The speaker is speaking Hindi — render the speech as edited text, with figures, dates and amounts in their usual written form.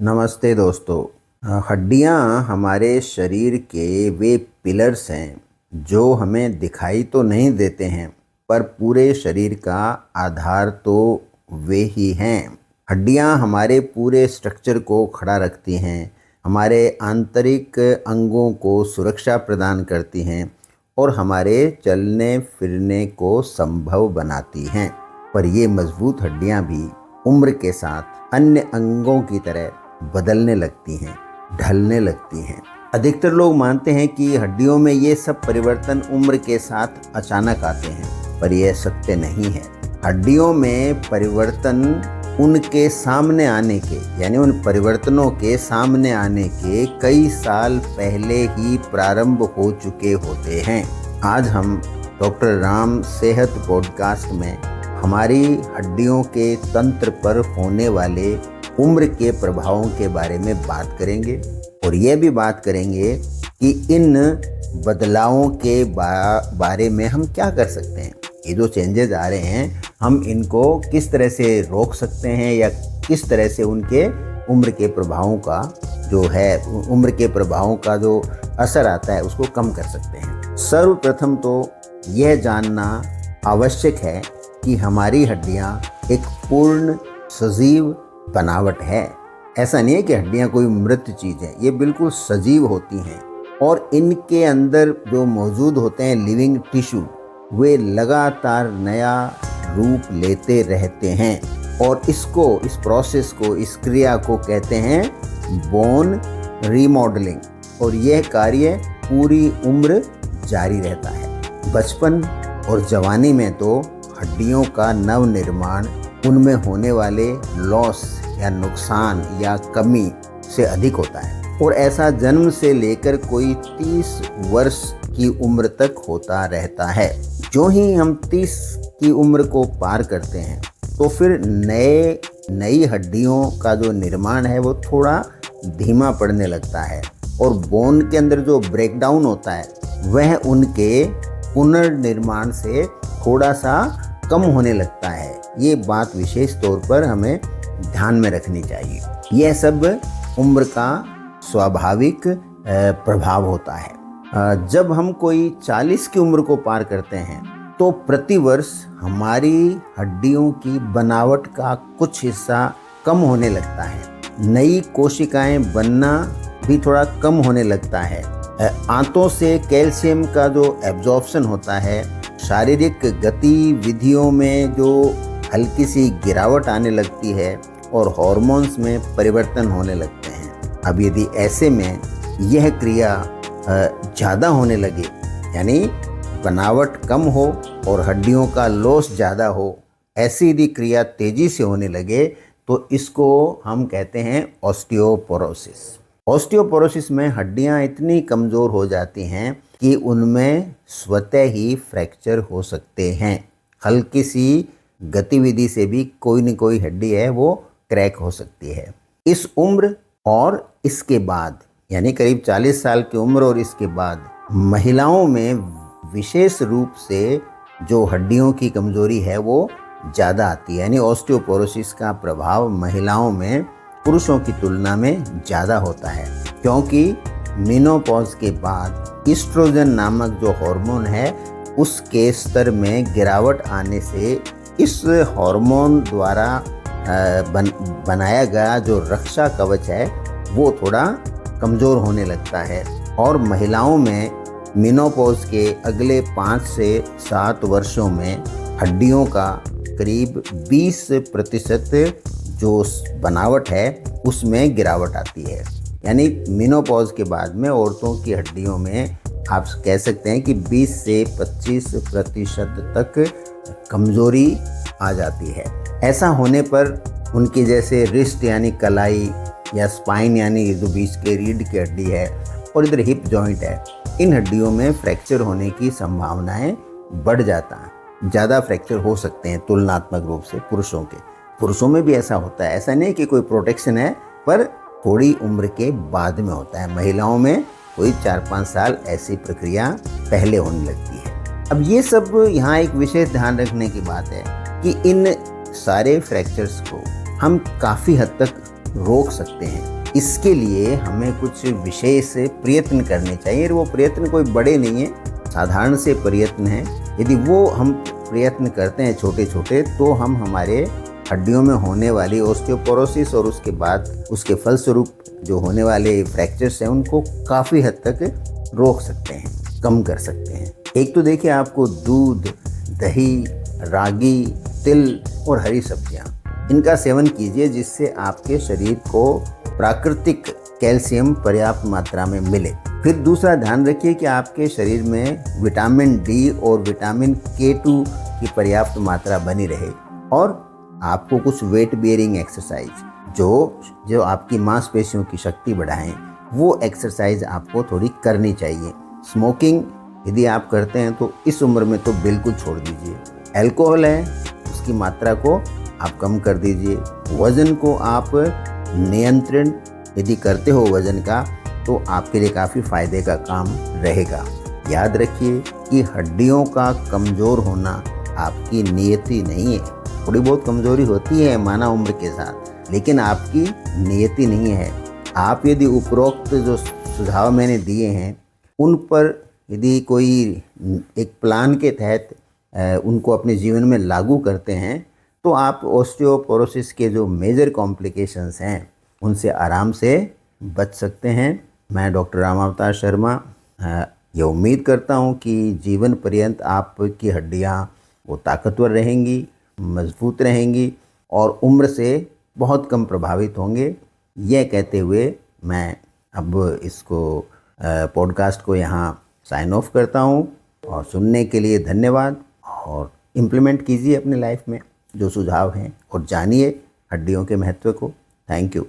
नमस्ते दोस्तों। हड्डियाँ हमारे शरीर के वे पिलर्स हैं जो हमें दिखाई तो नहीं देते हैं, पर पूरे शरीर का आधार तो वे ही हैं। हड्डियाँ हमारे पूरे स्ट्रक्चर को खड़ा रखती हैं, हमारे आंतरिक अंगों को सुरक्षा प्रदान करती हैं और हमारे चलने फिरने को संभव बनाती हैं। पर ये मजबूत हड्डियाँ भी उम्र के साथ अन्य अंगों की तरह बदलने लगती हैं, ढलने लगती हैं। अधिकतर लोग मानते हैं कि हड्डियों में ये सब परिवर्तन उम्र के साथ अचानक आते हैं, पर यह सत्य नहीं है। हड्डियों में परिवर्तन उनके सामने आने के यानी उन परिवर्तनों के सामने आने के कई साल पहले ही प्रारंभ हो चुके होते हैं। आज हम डॉक्टर राम सेहत पॉडकास्ट में हमारी हड्डियों के तंत्र पर होने वाले उम्र के प्रभावों के बारे में बात करेंगे और यह भी बात करेंगे कि इन बदलावों के बारे में हम क्या कर सकते हैं। ये जो चेंजेस आ रहे हैं, हम इनको किस तरह से रोक सकते हैं या किस तरह से उनके उम्र के प्रभावों का उम्र के प्रभावों का जो असर आता है उसको कम कर सकते हैं। सर्वप्रथम तो यह जानना आवश्यक है कि हमारी हड्डियां एक पूर्ण सजीव बनावट है। ऐसा नहीं है कि हड्डियां कोई मृत चीज़ है, ये बिल्कुल सजीव होती हैं और इनके अंदर जो मौजूद होते हैं लिविंग टिश्यू, वे लगातार नया रूप लेते रहते हैं और इस प्रोसेस को, इस क्रिया को कहते हैं बोन रीमॉडलिंग और यह कार्य पूरी उम्र जारी रहता है। बचपन और जवानी में तो हड्डियों का नव निर्माण उनमें होने वाले लॉस या नुकसान या कमी से अधिक होता है और ऐसा जन्म से लेकर कोई 30 वर्ष की उम्र तक होता रहता है। जो ही हम 30 की उम्र को पार करते हैं तो फिर नई हड्डियों का जो निर्माण है वो थोड़ा धीमा पड़ने लगता है और बोन के अंदर जो ब्रेकडाउन होता है वह उनके पुनर्निर्माण से थोड़ा सा कम होने लगता है। ये बात विशेष तौर पर हमें ध्यान में रखनी चाहिए। यह सब उम्र का स्वाभाविक प्रभाव होता है। जब हम कोई 40 की उम्र को पार करते हैं तो प्रतिवर्ष हमारी हड्डियों की बनावट का कुछ हिस्सा कम होने लगता है। नई कोशिकाएं बनना भी थोड़ा कम होने लगता है। आंतों से कैल्शियम का जो एब्जॉर्प्शन होता है, शारीरिक गतिविधियों में जो हल्की सी गिरावट आने लगती है और हार्मोन्स में परिवर्तन होने लगते हैं। अब यदि ऐसे में यह क्रिया ज़्यादा होने लगे, यानी बनावट कम हो और हड्डियों का लॉस ज़्यादा हो, ऐसी यदि क्रिया तेज़ी से होने लगे तो इसको हम कहते हैं ऑस्टियोपोरोसिस। ऑस्टियोपोरोसिस में हड्डियां इतनी कमज़ोर हो जाती हैं कि उनमें स्वतः ही फ्रैक्चर हो सकते हैं। हल्की सी गतिविधि से भी कोई न कोई हड्डी है वो क्रैक हो सकती है। इस उम्र और इसके बाद, यानी करीब 40 साल की उम्र और इसके बाद महिलाओं में विशेष रूप से जो हड्डियों की कमजोरी है वो ज़्यादा आती है। यानी ऑस्टियोपोरोसिस का प्रभाव महिलाओं में पुरुषों की तुलना में ज़्यादा होता है, क्योंकि मेनोपॉज के बाद ईस्ट्रोजन नामक जो हार्मोन है उसके स्तर में गिरावट आने से इस हार्मोन द्वारा बनाया गया जो रक्षा कवच है वो थोड़ा कमज़ोर होने लगता है और महिलाओं में मेनोपॉज के अगले 5 से 7 वर्षों में हड्डियों का करीब 20% जो बनावट है उसमें गिरावट आती है। यानी मेनोपॉज के बाद में औरतों की हड्डियों में आप कह सकते हैं कि 20 से 25% तक कमज़ोरी आ जाती है। ऐसा होने पर उनकी जैसे रिस्ट यानी कलाई या स्पाइन यानी जो बीच के रीढ़ की हड्डी है और इधर हिप जॉइंट है, इन हड्डियों में फ्रैक्चर होने की संभावनाएं बढ़ जाता है। ज़्यादा फ्रैक्चर हो सकते हैं तुलनात्मक रूप से पुरुषों में भी ऐसा होता है। ऐसा नहीं कि कोई प्रोटेक्शन है, पर थोड़ी उम्र के बाद में होता है। महिलाओं में कोई 4-5 साल ऐसी प्रक्रिया पहले होने लगती है। अब ये सब यहाँ एक विशेष ध्यान रखने की बात है कि इन सारे फ्रैक्चर्स को हम काफ़ी हद तक रोक सकते हैं। इसके लिए हमें कुछ विशेष प्रयत्न करने चाहिए। वो प्रयत्न कोई बड़े नहीं हैं, साधारण से प्रयत्न हैं। यदि वो हम प्रयत्न करते हैं छोटे छोटे, तो हम हमारे हड्डियों में होने वाली ऑस्टियोपोरोसिस और उसके बाद उसके फलस्वरूप जो होने वाले फ्रैक्चर्स हैं उनको काफ़ी हद तक रोक सकते हैं, कम कर सकते हैं। एक तो देखिए, आपको दूध, दही, रागी, तिल और हरी सब्जियां, इनका सेवन कीजिए, जिससे आपके शरीर को प्राकृतिक कैल्शियम पर्याप्त मात्रा में मिले। फिर दूसरा ध्यान रखिए कि आपके शरीर में विटामिन डी और विटामिन K2 की पर्याप्त मात्रा बनी रहे। और आपको कुछ वेट बियरिंग एक्सरसाइज जो आपकी मांसपेशियों की शक्ति बढ़ाएं, वो एक्सरसाइज आपको थोड़ी करनी चाहिए। स्मोकिंग यदि आप करते हैं तो इस उम्र में तो बिल्कुल छोड़ दीजिए। अल्कोहल है, उसकी मात्रा को आप कम कर दीजिए। वज़न को आप नियंत्रण यदि करते हो वज़न का, तो आपके लिए काफ़ी फ़ायदे का काम रहेगा। याद रखिए कि हड्डियों का कमज़ोर होना आपकी नियति नहीं है। थोड़ी बहुत कमज़ोरी होती है मानव उम्र के साथ, लेकिन आपकी नियति नहीं है। आप यदि उपरोक्त जो सुझाव मैंने दिए हैं उन पर यदि कोई एक प्लान के तहत उनको अपने जीवन में लागू करते हैं, तो आप ऑस्टियोपोरोसिस के जो मेजर कॉम्प्लिकेशंस हैं उनसे आराम से बच सकते हैं। मैं डॉक्टर रामावतार शर्मा ये उम्मीद करता हूँ कि जीवन पर्यंत आपकी हड्डियाँ वो ताकतवर रहेंगी, मजबूत रहेंगी और उम्र से बहुत कम प्रभावित होंगे। यह कहते हुए मैं अब इसको पॉडकास्ट को यहाँ साइन ऑफ करता हूँ। और सुनने के लिए धन्यवाद। और इम्प्लीमेंट कीजिए अपनी लाइफ में जो सुझाव हैं और जानिए हड्डियों के महत्व को। Thank you.